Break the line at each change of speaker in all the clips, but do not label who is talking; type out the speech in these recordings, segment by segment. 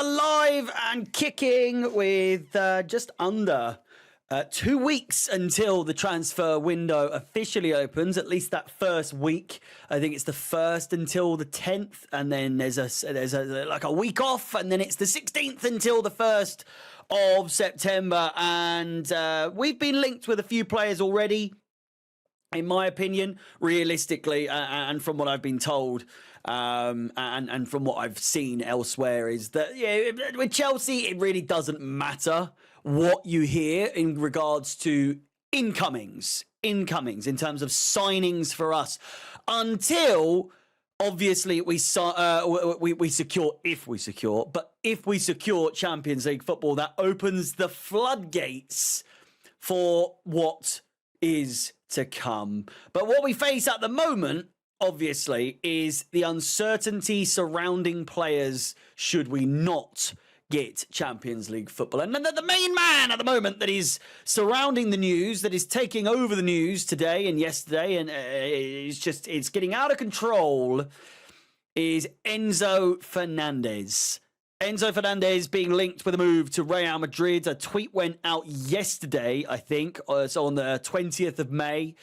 alive and kicking with just under 2 weeks until the transfer window officially opens, at least that first week. I think it's the 1st until the 10th, and then there's like a week off, and then it's the 16th until the 1st of September. And we've been linked with a few players already, in my opinion, realistically, and from what I've been told, and from what I've seen elsewhere, is that with Chelsea, it really doesn't matter what you hear in regards to incomings in terms of signings for us, until obviously we secure, if we secure Champions League football, that opens the floodgates for what is to come. But what we face at the moment, obviously, is the uncertainty surrounding players should we not get Champions League football. And the main man at the moment that is surrounding the news, that is taking over the news today and yesterday, and it's getting out of control, is Enzo Fernandez. Enzo Fernandez being linked with a move to Real Madrid. A tweet went out yesterday, I think, so on the 20th of May,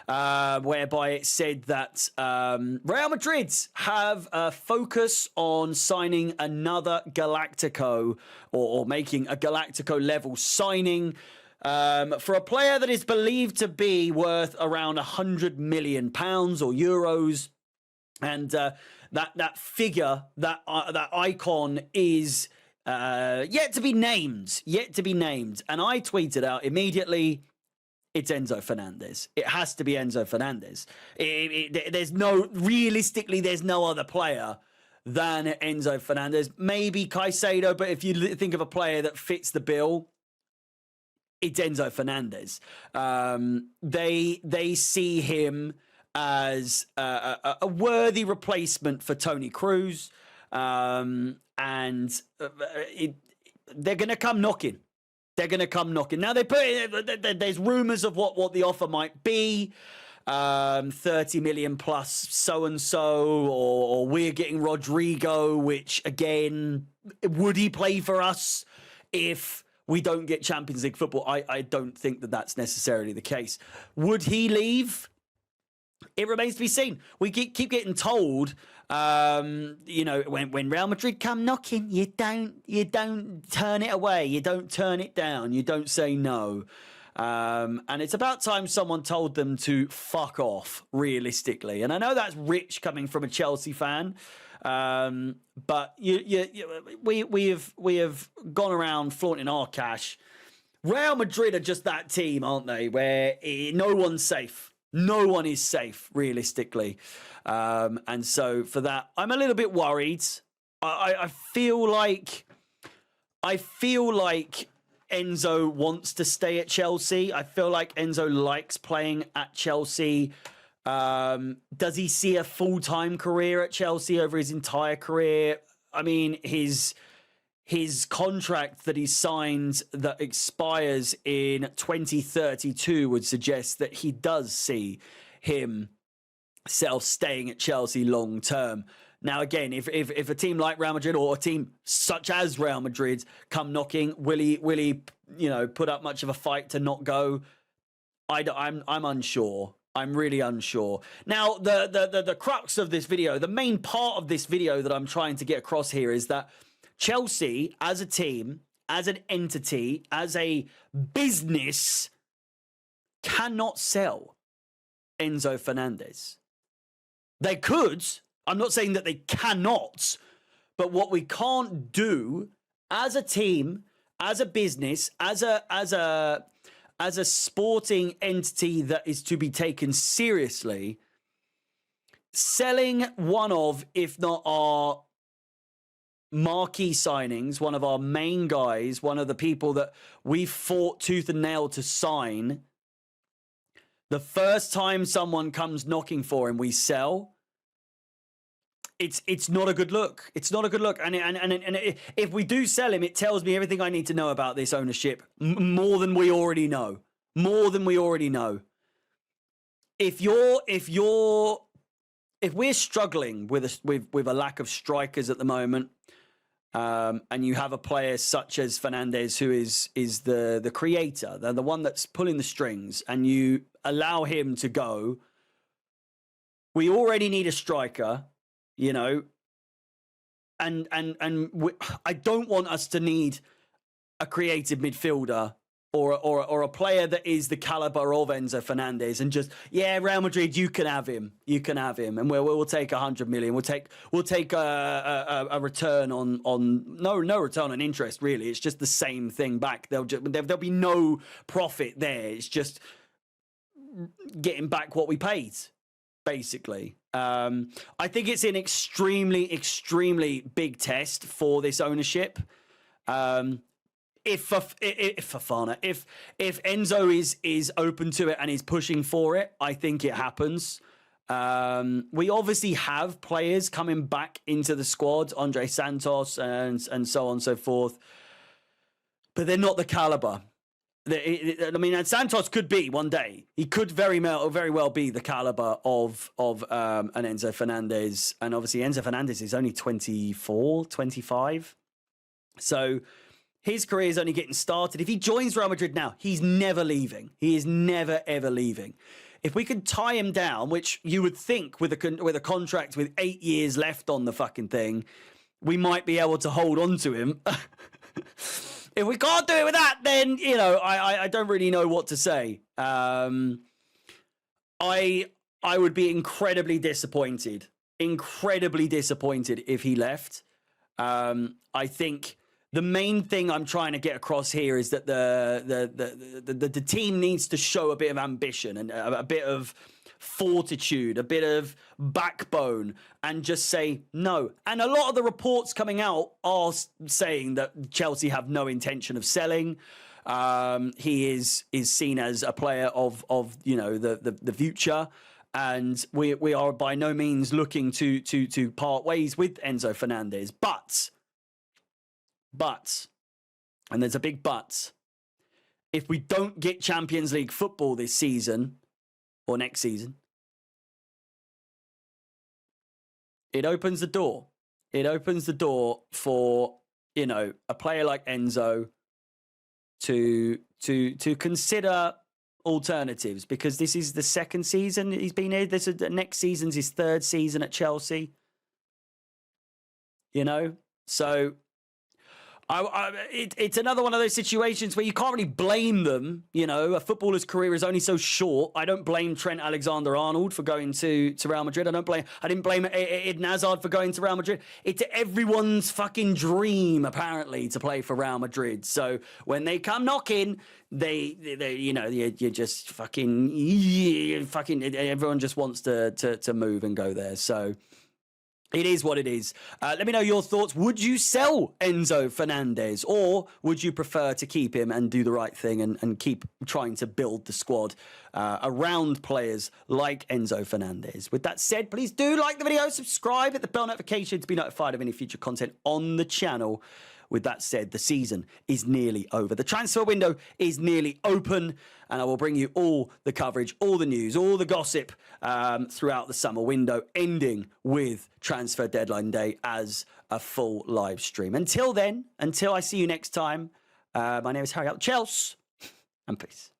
whereby it said that Real Madrid have a focus on signing another Galactico, or making a Galactico level signing for a player that is believed to be worth around £100 million or euros. And that figure, that icon is yet to be named. And I tweeted out immediately, it's Enzo Fernandez. It has to be Enzo Fernandez. Realistically, there's no other player than Enzo Fernandez. Maybe Caicedo, but if you think of a player that fits the bill, it's Enzo Fernandez. They see him as a worthy replacement for Toni Kroos, and they're going to come knocking. Now there's rumours of what the offer might be. 30 million plus so-and-so, or we're getting Rodrigo, which again, would he play for us if we don't get Champions League football? I don't think that's necessarily the case. Would he leave? It remains to be seen. We keep getting told, when Real Madrid come knocking, you don't turn it away, you don't turn it down, you don't say no. And it's about time someone told them to fuck off, realistically. And I know that's rich coming from a Chelsea fan, but we have gone around flaunting our cash. Real Madrid are just that team, aren't they? Where no one's safe. No one is safe, realistically. And so for that, I'm a little bit worried. I feel like Enzo wants to stay at Chelsea. I feel like Enzo likes playing at Chelsea. Does he see a full-time career at Chelsea over his entire career? I mean, his contract that he signed that expires in 2032 would suggest that he does see himself staying at Chelsea long term. Now, again, if a team like Real Madrid, or a team such as Real Madrid, come knocking, will he put up much of a fight to not go? I'm unsure. I'm really unsure. Now, the crux of this video, the main part of this video that I'm trying to get across here, is that Chelsea, as a team, as an entity, as a business, cannot sell Enzo Fernandez. They could. I'm not saying that they cannot. But what we can't do as a team, as a business, as a sporting entity that is to be taken seriously, selling one of, if not our marquee signings, one of our main guys, one of the people that we fought tooth and nail to sign, the first time someone comes knocking for him, we sell. It's not a good look. It's not a good look. And if we do sell him, it tells me everything I need to know about this ownership, more than we already know. If we're struggling with a lack of strikers at the moment, and you have a player such as Fernandez, who is the creator, the one that's pulling the strings, and you allow him to go. We already need a striker, you know, and I don't want us to need a creative midfielder or a player that is the caliber of Enzo Fernandez, and just, yeah, Real Madrid, you can have him, and we'll take 100 million. We'll take a return on no return on interest, really. It's just the same thing back. There'll be no profit there. It's just getting back what we paid, basically. I think it's an extremely big test for this ownership. If Enzo is open to it and is pushing for it, I think it happens. We obviously have players coming back into the squad, Andre Santos and so on and so forth, but they're not the caliber. I mean, and Santos could be one day. He could very well be the caliber of an Enzo Fernandez. And obviously Enzo Fernandez is only 24, 25. So his career is only getting started. If he joins Real Madrid now, he's never leaving. He is never, ever leaving. If we could tie him down, which you would think with a contract with 8 years left on the fucking thing, we might be able to hold on to him. If we can't do it with that, then, you know, I don't really know what to say. I would be incredibly disappointed if he left. I think the main thing I'm trying to get across here is that the team needs to show a bit of ambition and a bit of fortitude, a bit of backbone, and just say no. And a lot of the reports coming out are saying that Chelsea have no intention of selling. He is seen as a player of you know, the future. And we are by no means looking to part ways with Enzo Fernandez. But, and there's a big but, if we don't get Champions League football this season or next season, it opens the door. It opens the door for, you know, a player like Enzo to consider alternatives, because this is the second season he's been here. Next season's his third season at Chelsea. You know, so it's another one of those situations where you can't really blame them. You know, a footballer's career is only so short. I don't blame Trent Alexander-Arnold for going to Real Madrid. I didn't blame Eden Hazard for going to Real Madrid. It's everyone's fucking dream, apparently, to play for Real Madrid. So when they come knocking, they you know, you just fucking everyone just wants to move and go there. So it is what it is. Let me know your thoughts. Would you sell Enzo Fernandez, or would you prefer to keep him and do the right thing and keep trying to build the squad around players like Enzo Fernandez? With that said, please do like the video, subscribe, hit the bell notification to be notified of any future content on the channel. With that said, the season is nearly over. The transfer window is nearly open, and I will bring you all the coverage, all the news, all the gossip throughout the summer window, ending with transfer deadline day as a full live stream. Until then, until I see you next time, my name is Harry out Chelsea, and peace.